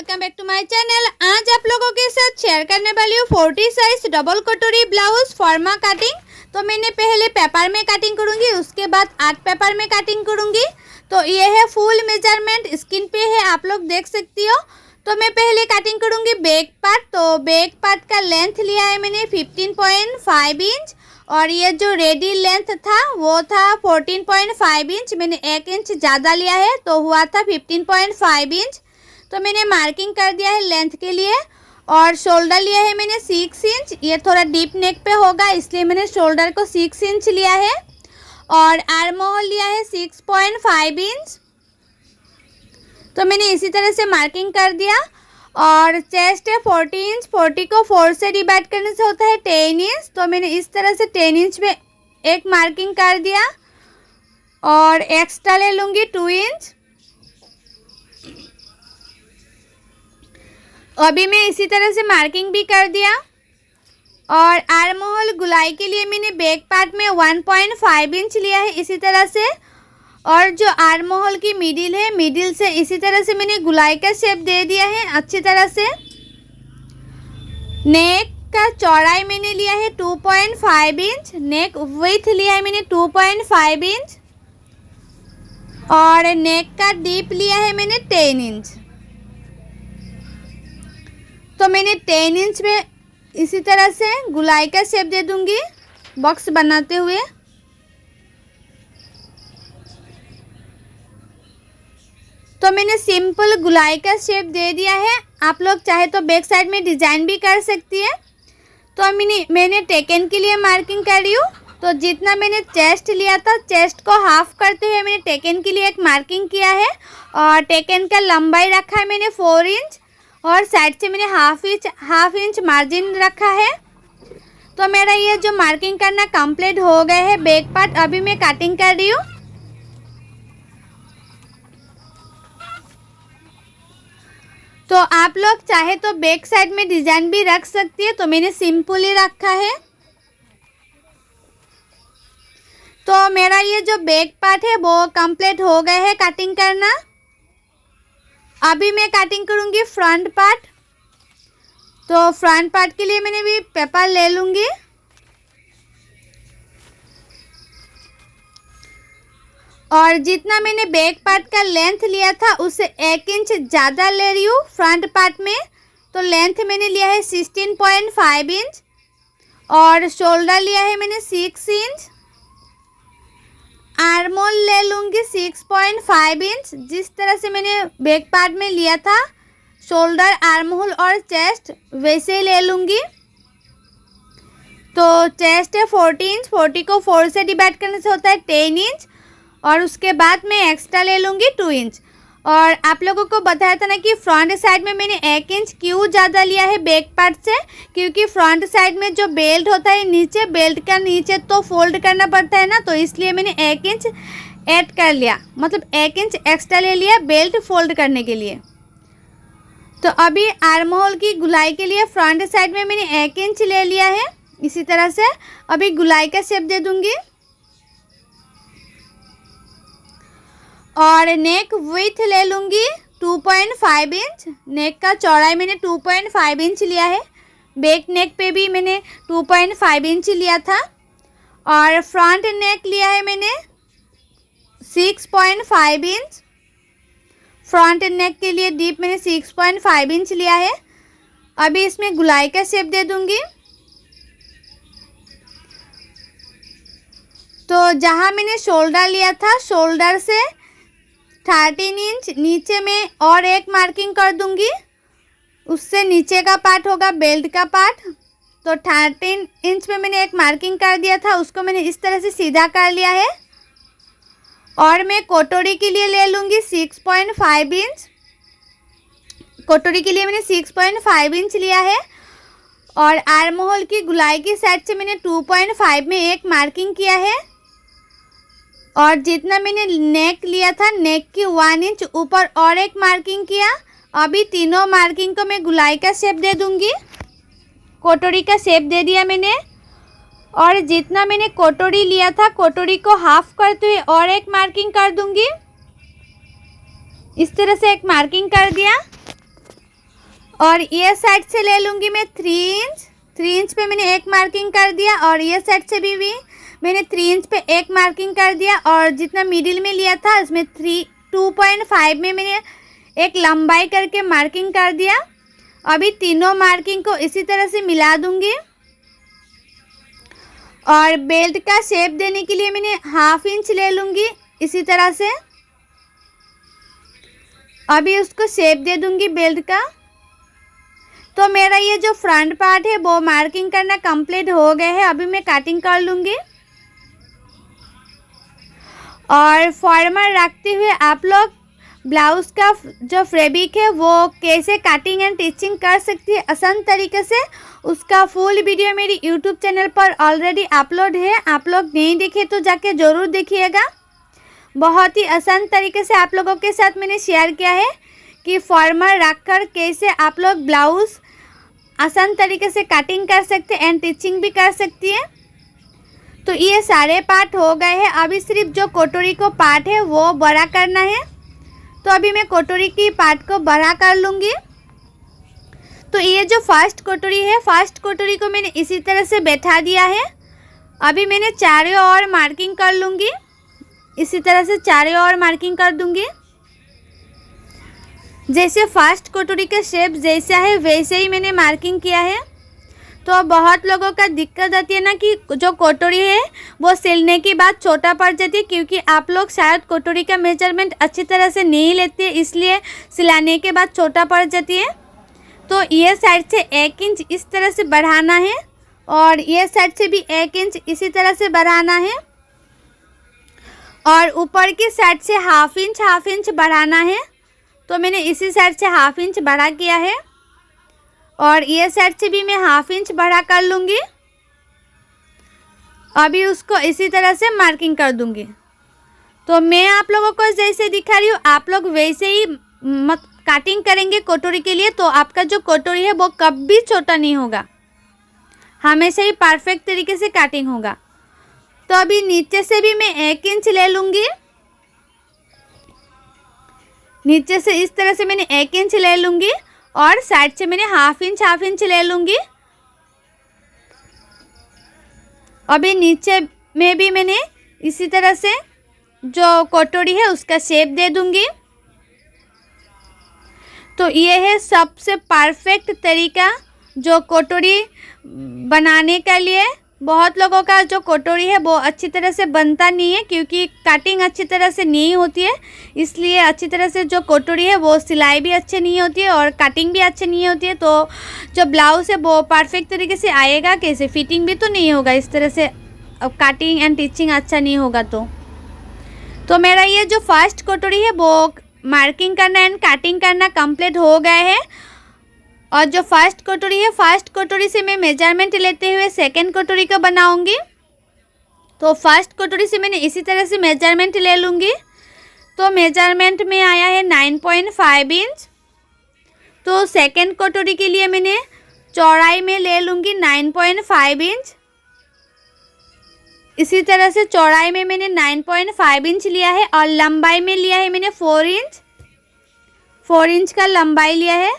Welcome back to my channel. आज आप लोगों के साथ शेयर करने वाली हूँ 40 साइज डबल कटोरी ब्लाउज फॉर्मा कटिंग। तो मैंने पहले पेपर में कटिंग करूँगी, उसके बाद आर्ट पेपर में कटिंग करूँगी। तो ये है फुल मेजरमेंट, स्क्रीन पे है, आप लोग देख सकती हो। तो मैं पहले कटिंग करूँगी बैक पार्ट। तो बैक पार्ट का लेंथ लिया है मैंने 15.5 इंच और ये जो रेडी लेंथ था वो था 14.5 इंच। मैंने 1 इंच ज़्यादा लिया है तो हुआ था 15.5 इंच। तो मैंने मार्किंग कर दिया है लेंथ के लिए। और शोल्डर लिया है मैंने 6 इंच, ये थोड़ा डीप नेक पे होगा इसलिए मैंने शोल्डर को 6 इंच लिया है। और आर्म होल लिया है 6.5 इंच। तो मैंने इसी तरह से मार्किंग कर दिया। और चेस्ट है 40 इंच, 40 को 4 से डिवाइड करने से होता है 10 इंच। तो मैंने इस तरह से 10 इंच में एक मार्किंग कर दिया और एक्स्ट्रा ले लूँगी 2 इंच। अभी मैं इसी तरह से मार्किंग भी कर दिया। और आर्म होल गुलाई के लिए मैंने बैक पार्ट में 1.5 इंच लिया है इसी तरह से। और जो आर्म होल की मिडिल है, मिडिल से इसी तरह से मैंने गुलाई का शेप दे दिया है अच्छी तरह से। नेक का चौड़ाई मैंने लिया है 2.5 इंच, नेक विड्थ लिया है मैंने 2.5 इंच और नेक का डीप लिया है मैंने 10 इंच। तो मैंने 10 इंच में इसी तरह से गुलाई का शेप दे दूंगी बॉक्स बनाते हुए। तो मैंने सिंपल गुलाई का शेप दे दिया है। आप लोग चाहे तो बैक साइड में डिज़ाइन भी कर सकती है। तो मैंने टेकन के लिए मार्किंग कर रही हूँ। तो जितना मैंने चेस्ट लिया था, चेस्ट को हाफ करते हुए मैंने टेकन के लिए एक मार्किंग किया है। और टेकन का लंबाई रखा है मैंने 4 इंच और साइड से मैंने हाफ इंच मार्जिन रखा है। तो मेरा ये जो मार्किंग करना कंप्लीट हो गया है बैक पार्ट। अभी मैं कटिंग कर रही हूँ। तो आप लोग चाहे तो बैक साइड में डिज़ाइन भी रख सकती है। तो मैंने सिंपल ही रखा है। तो मेरा ये जो बैक पार्ट है वो कंप्लीट हो गया है कटिंग करना। अभी मैं कटिंग करूँगी फ्रंट पार्ट। तो फ्रंट पार्ट के लिए मैंने भी पेपर ले लूँगी। और जितना मैंने बैक पार्ट का लेंथ लिया था उससे 1 इंच ज़्यादा ले रही हूँ फ्रंट पार्ट में। तो लेंथ मैंने लिया है 16.5 इंच और शोल्डर लिया है मैंने 6 इंच। आर्म होल ले लूँगी 6.5 इंच। जिस तरह से मैंने बैक पार्ट में लिया था शोल्डर, आर्म होल और चेस्ट वैसे ही ले लूँगी। तो चेस्ट है 40 इंच, 40 को 4 से डिवाइड करने से होता है 10 इंच और उसके बाद मैं एक्स्ट्रा ले लूँगी 2 इंच। और आप लोगों को बताया था ना कि फ्रंट साइड में मैंने 1 इंच क्यों ज़्यादा लिया है बैक पार्ट से, क्योंकि फ्रंट साइड में जो बेल्ट होता है नीचे, बेल्ट का नीचे तो फोल्ड करना पड़ता है ना। तो इसलिए मैंने 1 इंच ऐड कर लिया, मतलब 1 इंच एक्स्ट्रा ले लिया बेल्ट फोल्ड करने के लिए। तो अभी आर्म होल की गुलाई के लिए फ्रंट साइड में मैंने 1 इंच ले लिया है इसी तरह से। अभी गुलाई का शेप दे दूँगी। और नेक विड्थ ले लूँगी 2.5 इंच। नेक का चौड़ाई मैंने 2.5 इंच लिया है। बैक नेक पे भी मैंने 2.5 इंच लिया था। और फ्रंट नेक लिया है मैंने 6.5 इंच। फ्रंट नेक के लिए डीप मैंने 6.5 इंच लिया है। अभी इसमें गुलाई का शेप दे दूँगी। तो जहाँ मैंने शोल्डर लिया था, शोल्डर से 13 इंच नीचे में और एक मार्किंग कर दूंगी। उससे नीचे का पार्ट होगा बेल्ट का पार्ट। तो 13 इंच में मैंने एक मार्किंग कर दिया था, उसको मैंने इस तरह से सीधा कर लिया है। और मैं कटोरी के लिए ले लूँगी 6.5 इंच। कटोरी के लिए मैंने 6.5 इंच लिया है। और आर्म होल की गुलाई की साइड से मैंने 2.5 में एक मार्किंग किया है। और जितना मैंने नेक लिया था, नेक की 1 इंच ऊपर और एक मार्किंग किया। अभी तीनों मार्किंग को मैं गुलाई का शेप दे दूंगी। कटोरी का शेप दे दिया मैंने। और जितना मैंने कटोरी लिया था, कटोरी को हाफ करते हुए और एक मार्किंग कर दूंगी। इस तरह से एक मार्किंग कर दिया। और ये साइड से ले लूँगी मैं 3 इंच पे मैंने एक मार्किंग कर दिया, और ये साइड से भी मैंने 3 इंच पे एक मार्किंग कर दिया, और जितना मिडिल में लिया था इसमें 2.5 में मैंने एक लंबाई करके मार्किंग कर दिया। अभी तीनों मार्किंग को इसी तरह से मिला दूंगी, और बेल्ट का शेप देने के लिए मैंने 1/2 इंच ले लूँगी इसी तरह से। अभी उसको शेप दे दूंगी बेल्ट का। तो मेरा ये जो फ्रंट पार्ट है वो मार्किंग करना कंप्लीट हो गया है। अभी मैं कटिंग कर लूँगी, और फॉर्मल रखते हुए आप लोग ब्लाउज़ का जो फैब्रिक है वो कैसे कटिंग एंड स्टिचिंग कर सकती है आसान तरीके से, उसका फुल वीडियो मेरी यूट्यूब चैनल पर ऑलरेडी अपलोड है। आप लोग नहीं देखे तो जाके ज़रूर देखिएगा। बहुत ही आसान तरीके से आप लोगों के साथ मैंने शेयर किया है कि फॉर्मल रखकर कैसे आप लोग ब्लाउज़ आसान तरीके से कटिंग कर सकते हैं एंड स्टिचिंग भी कर सकती है। तो ये सारे पार्ट हो गए हैं। अभी सिर्फ जो कटोरी को पार्ट है वो बड़ा करना है। तो अभी मैं कटोरी की पार्ट को बड़ा कर लूँगी। तो ये जो फर्स्ट कटोरी है, फर्स्ट कटोरी को मैंने इसी तरह से बैठा दिया है। अभी मैंने चारों ओर मार्किंग कर लूँगी, इसी तरह से चारों ओर मार्किंग कर दूँगी। जैसे फर्स्ट कटोरी का शेप जैसा है वैसे ही मैंने मार्किंग किया है। तो बहुत लोगों का दिक्कत आती है ना कि जो कटोरी है वो सिलने के बाद छोटा पड़ जाती है, क्योंकि आप लोग शायद कटोरी का मेजरमेंट अच्छी तरह से नहीं लेते, इसलिए सिलाने के बाद छोटा पड़ जाती है। तो ये साइड से 1 इंच इस तरह से बढ़ाना है, और ये साइड से भी 1 इंच इसी तरह से बढ़ाना है, और ऊपर की साइड से हाफ इंच बढ़ाना है। तो मैंने इसी साइड से 1/2 इंच बढ़ा किया है, और ये साइड से भी मैं 1/2 इंच बढ़ा कर लूँगी। अभी उसको इसी तरह से मार्किंग कर दूँगी। तो मैं आप लोगों को जैसे दिखा रही हूँ आप लोग वैसे ही कटिंग करेंगे कटोरी के लिए, तो आपका जो कटोरी है वो कभी छोटा नहीं होगा, हमेशा ही परफेक्ट तरीके से कटिंग होगा। तो अभी नीचे से भी मैं 1 इंच ले लूँगी। नीचे से इस तरह से मैंने 1 इंच ले लूँगी, और साइड से मैंने 1/2 इंच ले लूँगी। अभी नीचे में भी मैंने इसी तरह से जो कटोरी है उसका शेप दे दूँगी। तो ये है सबसे परफेक्ट तरीका जो कटोरी बनाने के लिए। बहुत लोगों का जो कटोरी है वो अच्छी तरह से बनता नहीं है, क्योंकि कटिंग अच्छी तरह से नहीं होती है, इसलिए अच्छी तरह से जो कटोरी है वो सिलाई भी अच्छी नहीं होती है और कटिंग भी अच्छी नहीं होती है। तो जो ब्लाउज़ है वो परफेक्ट तरीके से आएगा कैसे, फिटिंग भी तो नहीं होगा इस तरह से, अब कटिंग एंड स्टिचिंग अच्छा नहीं होगा। तो मेरा ये जो फर्स्ट कटोरी है वो मार्किंग करना एंड कटिंग करना कंप्लीट हो गया है। और जो फर्स्ट कटोरी है, फर्स्ट कटोरी से मैं मेजरमेंट लेते हुए सेकंड कटोरी को बनाऊंगी। तो फर्स्ट कटोरी से मैंने इसी तरह से मेजरमेंट ले लूँगी। तो मेजरमेंट में आया है 9.5 इंच। तो सेकंड कटोरी के लिए मैंने चौड़ाई में ले लूँगी 9.5 इंच। इसी तरह से चौड़ाई में मैंने 9.5 इंच लिया है, और लंबाई में लिया है मैंने 4 इंच। 4 इंच का लंबाई लिया है।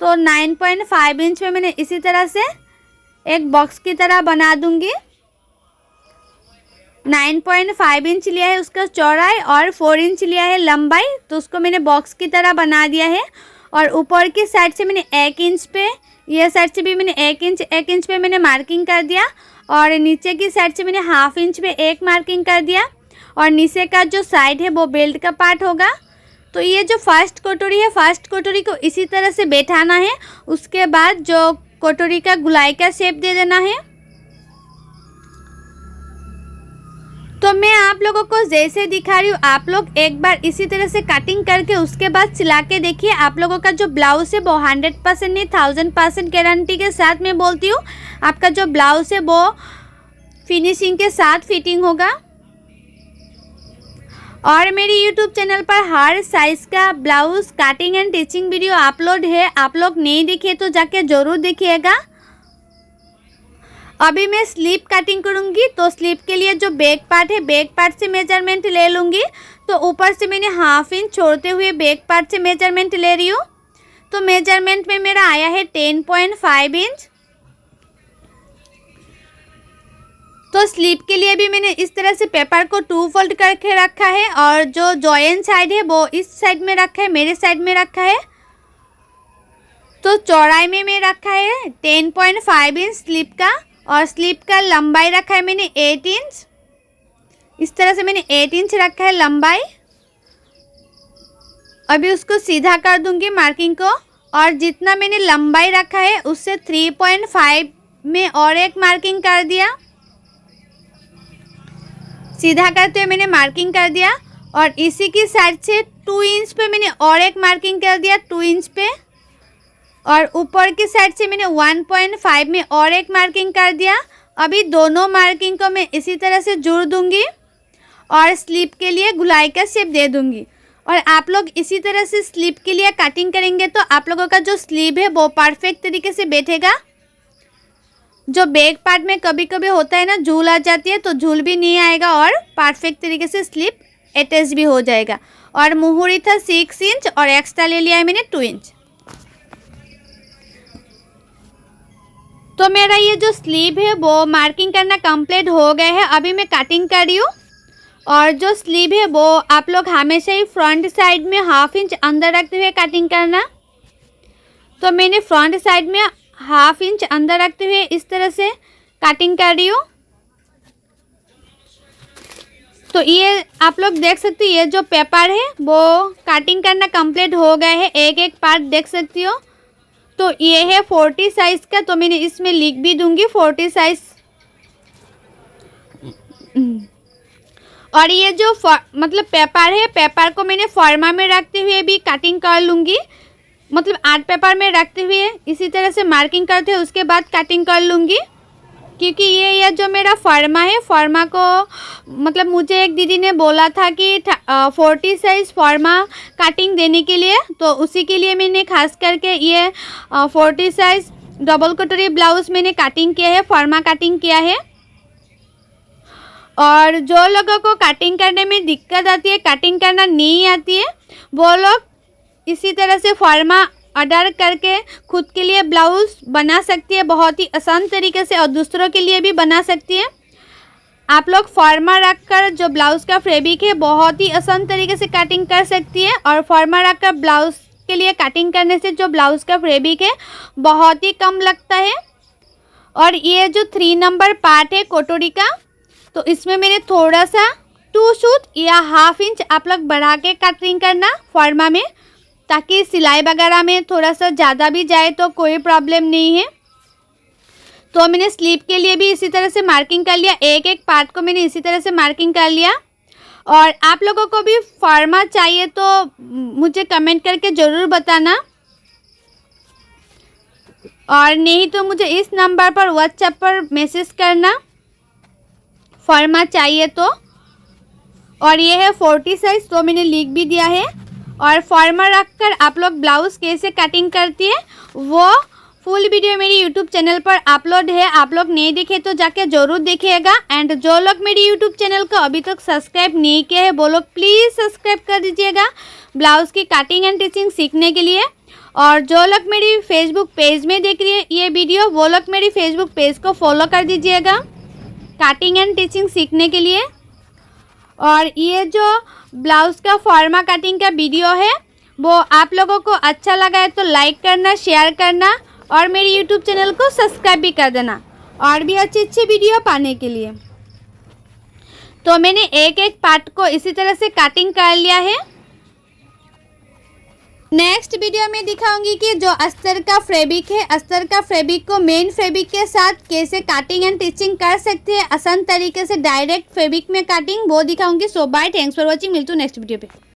तो 9.5 इंच में मैंने इसी तरह से एक बॉक्स की तरह बना दूंगी। 9.5 इंच लिया है उसका चौड़ाई, और 4 इंच लिया है लंबाई, तो उसको मैंने बॉक्स की तरह बना दिया है। और ऊपर की साइड से मैंने 1 इंच पे, ये साइड से भी मैंने 1 इंच पे मैंने मार्किंग कर दिया, और नीचे की साइड से मैंने 1/2 इंच पे एक मार्किंग कर दिया, और नीचे का जो साइड है वो बेल्ट का पार्ट होगा। तो ये जो फर्स्ट कटोरी है, फर्स्ट कटोरी को इसी तरह से बैठाना है। उसके बाद जो कटोरी का गुलाई का शेप दे देना है। तो मैं आप लोगों को जैसे दिखा रही हूँ आप लोग एक बार इसी तरह से कटिंग करके उसके बाद सिला के देखिए। आप लोगों का जो ब्लाउज़ है वो 100% नहीं 1000% गारंटी के साथ मैं बोलती हूँ आपका जो ब्लाउज़ है वो फिनिशिंग के साथ फिटिंग होगा। और मेरी यूट्यूब चैनल पर हर साइज़ का blouse cutting and stitching video upload है, आप लोग नहीं देखे तो जाके ज़रूर देखिएगा। अभी मैं स्लीप कटिंग करूँगी। तो स्लीप के लिए जो बैक पार्ट है, बैक पार्ट से मेजरमेंट ले लूँगी। तो ऊपर से मैंने 1/2 इंच छोड़ते हुए बैक पार्ट से मेजरमेंट ले रही हूँ। तो मेजरमेंट में मेरा आया है 10.5 इंच। तो स्लीव के लिए भी मैंने इस तरह से पेपर को 2 फोल्ड करके रखा है और जो जॉइन साइड है वो इस साइड में रखा है, मेरे साइड में रखा है। तो चौड़ाई में मैं रखा है 10.5 इंच स्लीव का और स्लीव का लंबाई रखा है मैंने 8 इंच। इस तरह से मैंने 8 इंच रखा है लंबाई। अभी उसको सीधा कर दूंगी मार्किंग को और जितना मैंने लंबाई रखा है उससे 3.5 में और एक मार्किंग कर दिया। सीधा करते हुए मैंने मार्किंग कर दिया और इसी की साइड से 2 इंच पे मैंने और एक मार्किंग कर दिया 2 इंच पे और ऊपर की साइड से मैंने 1.5 में और एक मार्किंग कर दिया। अभी दोनों मार्किंग को मैं इसी तरह से जोड़ दूंगी और स्लीव के लिए गुलाई का शेप दे दूंगी। और आप लोग इसी तरह से स्लीव के लिए कटिंग करेंगे तो आप लोगों का जो स्लीव है वो परफेक्ट तरीके से बैठेगा। जो बैक पार्ट में कभी कभी होता है ना, झूल आ जाती है, तो झूल भी नहीं आएगा और परफेक्ट तरीके से स्लीव अटैच भी हो जाएगा। और मुहूरी था 6 इंच और एक्स्ट्रा ले लिया है मैंने 2 इंच। तो मेरा ये जो स्लीव है वो मार्किंग करना कंप्लीट हो गया है। अभी मैं कटिंग कर रही हूँ और जो स्लीव है वो आप लोग हमेशा ही फ्रंट साइड में 1/2 इंच अंदर रखते हुए कटिंग करना। तो मैंने फ्रंट साइड में 1/2 इंच अंदर रखते हुए इस तरह से कटिंग कर रही हूँ। तो ये आप लोग देख सकते हो ये जो पेपर है वो कटिंग करना कंप्लीट हो गया है। एक एक पार्ट देख सकती हो। तो ये है 40 साइज़ का, तो मैंने इसमें लिख भी दूंगी 40 साइज़। और ये जो मतलब पेपर है, पेपर को मैंने फॉर्मा में रखते हुए भी कटिंग कर लूँगी। मतलब आर्ट पेपर में रखते हुए इसी तरह से मार्किंग करते हुए उसके बाद कटिंग कर लूँगी। क्योंकि ये जो मेरा फॉर्मा है, फॉर्मा को मतलब मुझे एक दीदी ने बोला था कि 40 साइज़ फॉर्मा कटिंग देने के लिए, तो उसी के लिए मैंने खास करके ये 40 साइज़ डबल कटोरी ब्लाउज़ मैंने कटिंग किया है, फॉर्मा कटिंग किया है। और जो लोगों को कटिंग करने में दिक्कत आती है, कटिंग करना नहीं आती है, वो लोग इसी तरह से फॉर्मा ऑर्डर करके खुद के लिए ब्लाउज़ बना सकती है बहुत ही आसान तरीके से और दूसरों के लिए भी बना सकती है। आप लोग फॉर्मा रखकर जो ब्लाउज़ का फैब्रिक है बहुत ही आसान तरीके से कटिंग कर सकती है। और फॉर्मा रखकर ब्लाउज़ के लिए कटिंग करने से जो ब्लाउज़ का फैब्रिक है बहुत ही कम लगता है। और ये जो 3 नंबर पार्ट है कटोरी का, तो इसमें मैंने थोड़ा सा 2 सूत या 1/2 इंच आप लोग बढ़ा के कटिंग करना फॉर्मा में, ताकि सिलाई वगैरह में थोड़ा सा ज़्यादा भी जाए तो कोई प्रॉब्लम नहीं है। तो मैंने स्लीव के लिए भी इसी तरह से मार्किंग कर लिया। एक एक पार्ट को मैंने इसी तरह से मार्किंग कर लिया। और आप लोगों को भी फॉर्मा चाहिए तो मुझे कमेंट करके ज़रूर बताना, और नहीं तो मुझे इस नंबर पर व्हाट्सएप पर मैसेज करना फॉर्मा चाहिए तो। और ये है 40 साइज़, तो मैंने लिख भी दिया है। और फॉर्मा रखकर आप लोग ब्लाउज़ कैसे कटिंग करती है वो फुल वीडियो मेरी यूट्यूब चैनल पर अपलोड है। आप लोग नहीं देखे तो जाके ज़रूर देखिएगा। एंड जो लोग मेरी यूट्यूब चैनल को अभी तक सब्सक्राइब नहीं किए हैं वो लोग प्लीज़ सब्सक्राइब कर दीजिएगा ब्लाउज़ की कटिंग एंड टिचिंग सीखने के लिए। और जो लोग मेरी फेसबुक पेज में देख रही है ये वीडियो, वो लोग मेरी फेसबुक पेज को फॉलो कर दीजिएगा कटिंग एंड टिचिंग सीखने के लिए। और ये जो ब्लाउज़ का फॉर्मा कटिंग का वीडियो है वो आप लोगों को अच्छा लगा है तो लाइक करना, शेयर करना और मेरी यूट्यूब चैनल को सब्सक्राइब भी कर देना और भी अच्छी अच्छी वीडियो पाने के लिए। तो मैंने एक एक पार्ट को इसी तरह से कटिंग कर लिया है। नेक्स्ट वीडियो में दिखाऊंगी कि जो अस्तर का फैब्रिक है, अस्तर का फैब्रिक को मेन फैब्रिक के साथ कैसे कटिंग एंड टिचिंग कर सकते हैं आसान तरीके से, डायरेक्ट फैब्रिक में कटिंग, वो दिखाऊंगी। सो बाय, थैंक्स फॉर वॉचिंग, मिलती हूँ नेक्स्ट वीडियो पे।